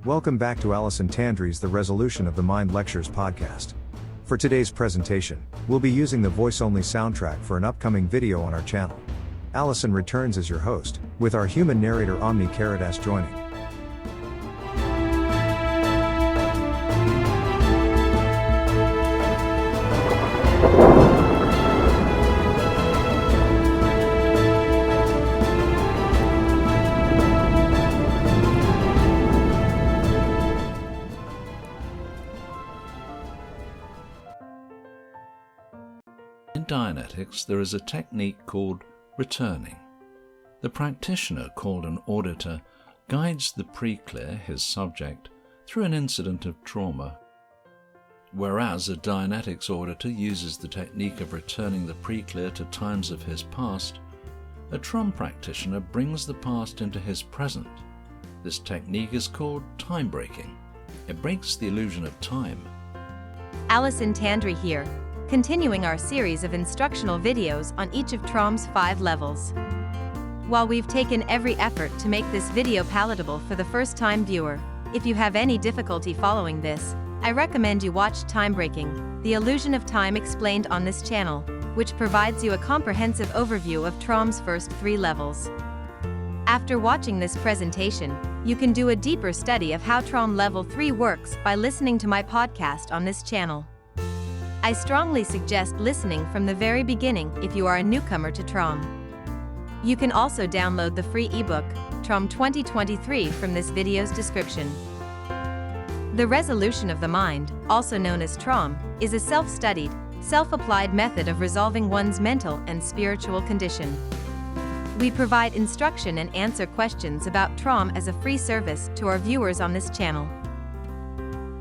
Welcome back to Alison Tandry's The Resolution of the Mind Lectures podcast. For today's presentation, we'll be using the voice-only soundtrack for an upcoming video on our channel. Alison returns as your host, with our human narrator Omni Caritas joining. In Dianetics, there is a technique called returning. The practitioner, called an auditor, guides the pre-clear, his subject, through an incident of trauma. Whereas a Dianetics auditor uses the technique of returning the pre-clear to times of his past, a TROM practitioner brings the past into his present. This technique is called Timebreaking. It breaks the illusion of time. Alison Tandry here, continuing our series of instructional videos on each of TROM's 5 levels. While we've taken every effort to make this video palatable for the first-time viewer, if you have any difficulty following this, I recommend you watch Timebreaking, the illusion of time explained on this channel, which provides you a comprehensive overview of TROM's first 3 levels. After watching this presentation, you can do a deeper study of how TROM Level 3 works by listening to my podcast on this channel. I strongly suggest listening from the very beginning if you are a newcomer to TROM. You can also download the free ebook, TROM 2023, from this video's description. The resolution of the mind, also known as TROM, is a self-studied, self-applied method of resolving one's mental and spiritual condition. We provide instruction and answer questions about TROM as a free service to our viewers on this channel.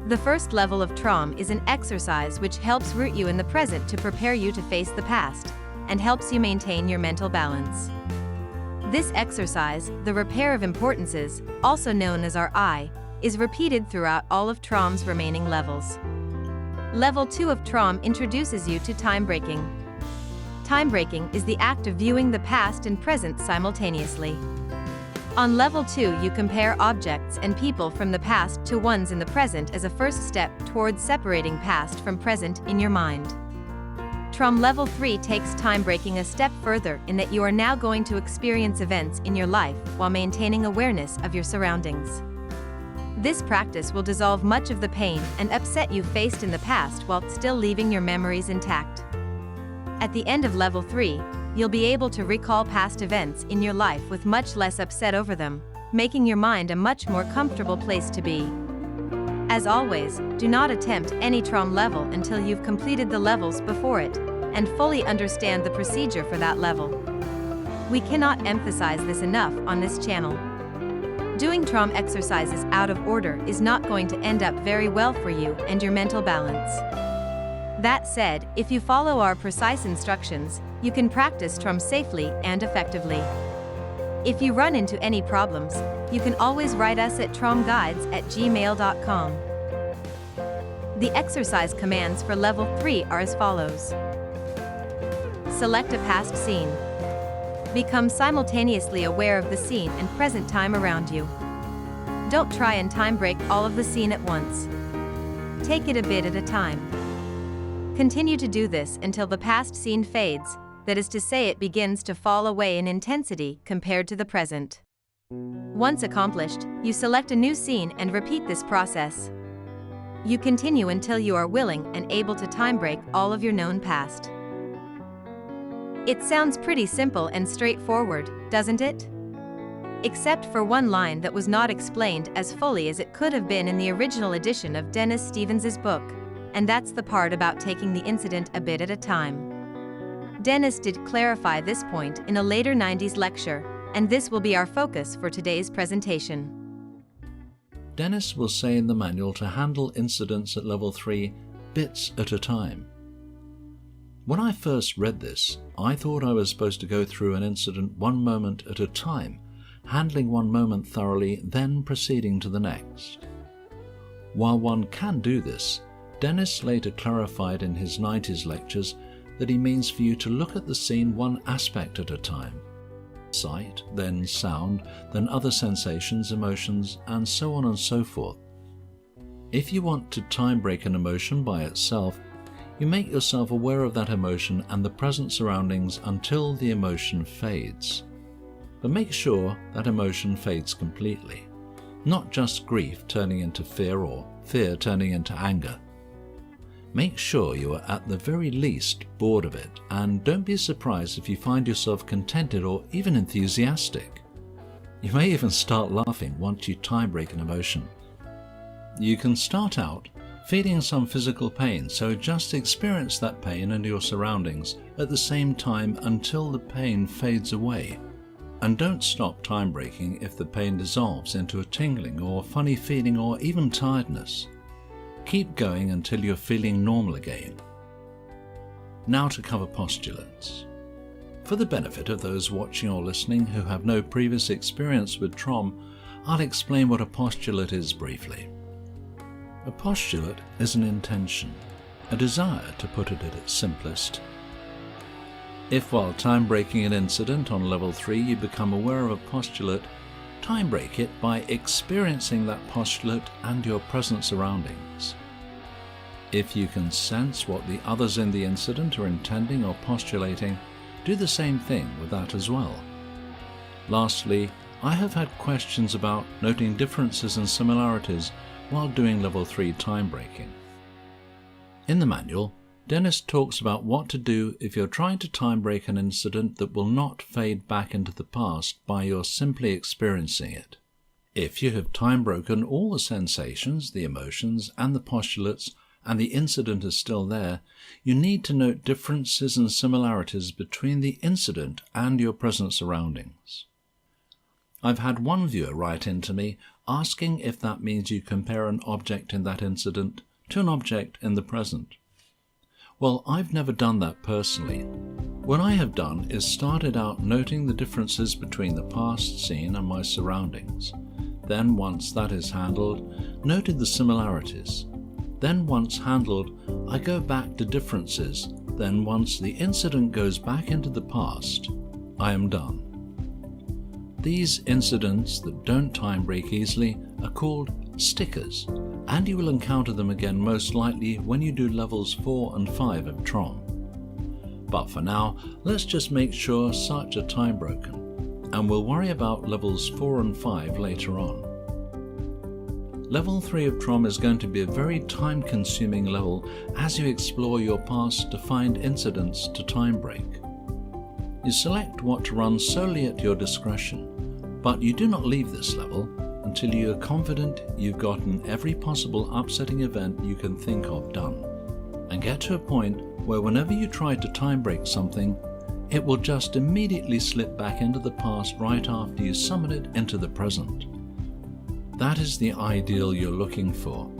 The first level of TROM is an exercise which helps root you in the present to prepare you to face the past, and helps you maintain your mental balance. This exercise, the repair of importances, also known as our I, is repeated throughout all of TROM's remaining levels. Level 2 of TROM introduces you to Timebreaking. Timebreaking is the act of viewing the past and present simultaneously. On Level 2, you compare objects and people from the past to ones in the present as a first step towards separating past from present in your mind. TROM Level 3 takes Timebreaking a step further in that you are now going to experience events in your life while maintaining awareness of your surroundings. This practice will dissolve much of the pain and upset you faced in the past while still leaving your memories intact. At the end of Level 3, you'll be able to recall past events in your life with much less upset over them, making your mind a much more comfortable place to be. As always, do not attempt any TROM level until you've completed the levels before it, and fully understand the procedure for that level. We cannot emphasize this enough on this channel. Doing TROM exercises out of order is not going to end up very well for you and your mental balance. That said, if you follow our precise instructions, you can practice TROM safely and effectively. If you run into any problems, you can always write us at tromguides@gmail.com. The exercise commands for Level 3 are as follows. Select a past scene. Become simultaneously aware of the scene and present time around you. Don't try and time break all of the scene at once. Take it a bit at a time. Continue to do this until the past scene fades, that is to say, it begins to fall away in intensity compared to the present. Once accomplished, you select a new scene and repeat this process. You continue until you are willing and able to time break all of your known past. It sounds pretty simple and straightforward, doesn't it? Except for one line that was not explained as fully as it could have been in the original edition of Dennis Stevens's book, and that's the part about taking the incident a bit at a time. Dennis did clarify this point in a later 90s lecture, and this will be our focus for today's presentation. Dennis will say in the manual to handle incidents at Level 3 bits at a time. When I first read this, I thought I was supposed to go through an incident one moment at a time, handling one moment thoroughly, then proceeding to the next. While one can do this, Dennis later clarified in his 90s lectures that he means for you to look at the scene one aspect at a time. sight, then sound, then other sensations, emotions, and so on and so forth. If you want to time break an emotion by itself, you make yourself aware of that emotion and the present surroundings until the emotion fades. But make sure that emotion fades completely, not just grief turning into fear or fear turning into anger. Make sure you are at the very least bored of it, and don't be surprised if you find yourself contented or even enthusiastic. You may even start laughing once you time break an emotion. You can start out feeling some physical pain, so just experience that pain and your surroundings at the same time until the pain fades away. And don't stop time breaking if the pain dissolves into a tingling or funny feeling or even tiredness. Keep going until you're feeling normal again. Now to cover postulates. For the benefit of those watching or listening who have no previous experience with TROM, I'll explain what a postulate is briefly. A postulate is an intention, a desire to put it at its simplest. If while time breaking an incident on level 3 you become aware of a postulate, time break it by experiencing that postulate and your present surroundings. If you can sense what the others in the incident are intending or postulating, do the same thing with that as well. Lastly, I have had questions about noting differences and similarities while doing level 3 time breaking. In the manual, Dennis talks about what to do if you're trying to time break an incident that will not fade back into the past by your simply experiencing it. If you have time broken all the sensations, the emotions, and the postulates, and the incident is still there, you need to note differences and similarities between the incident and your present surroundings. I've had one viewer write in to me asking if that means you compare an object in that incident to an object in the present. Well, I've never done that personally. What I have done is started out noting the differences between the past scene and my surroundings. Then, once that is handled, noted the similarities. Then, once handled, I go back to differences. Then, once the incident goes back into the past, I am done. These incidents that don't time break easily are called stickers, and you will encounter them again most likely when you do levels 4 and 5 of TROM. But for now, let's just make sure such are time broken, and we'll worry about levels 4 and 5 later on. Level 3 of TROM is going to be a very time-consuming level as you explore your past to find incidents to time break. You select what to run solely at your discretion, but you do not leave this level until you are confident you've gotten every possible upsetting event you can think of done, and get to a point where whenever you try to time break something, it will just immediately slip back into the past right after you summon it into the present. That is the ideal you're looking for.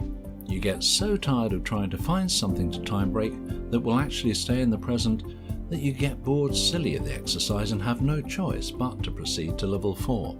You get so tired of trying to find something to time break that will actually stay in the present that you get bored silly of the exercise and have no choice but to proceed to level 4.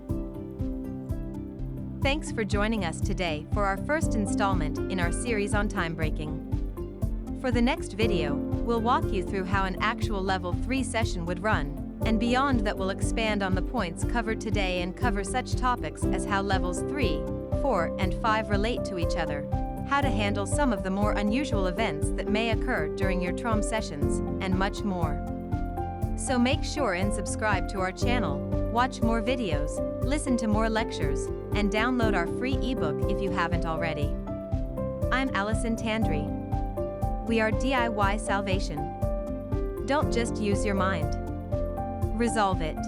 Thanks for joining us today for our first installment in our series on time breaking. For the next video, we'll walk you through how an actual level 3 session would run, and beyond that we'll expand on the points covered today and cover such topics as how levels 3, 4, and 5 relate to each other, how to handle some of the more unusual events that may occur during your TROM sessions, and much more. So make sure and subscribe to our channel, watch more videos, listen to more lectures, and download our free ebook if you haven't already. I'm Allison Tandry. We are DIY Salvation. Don't just use your mind. Resolve it.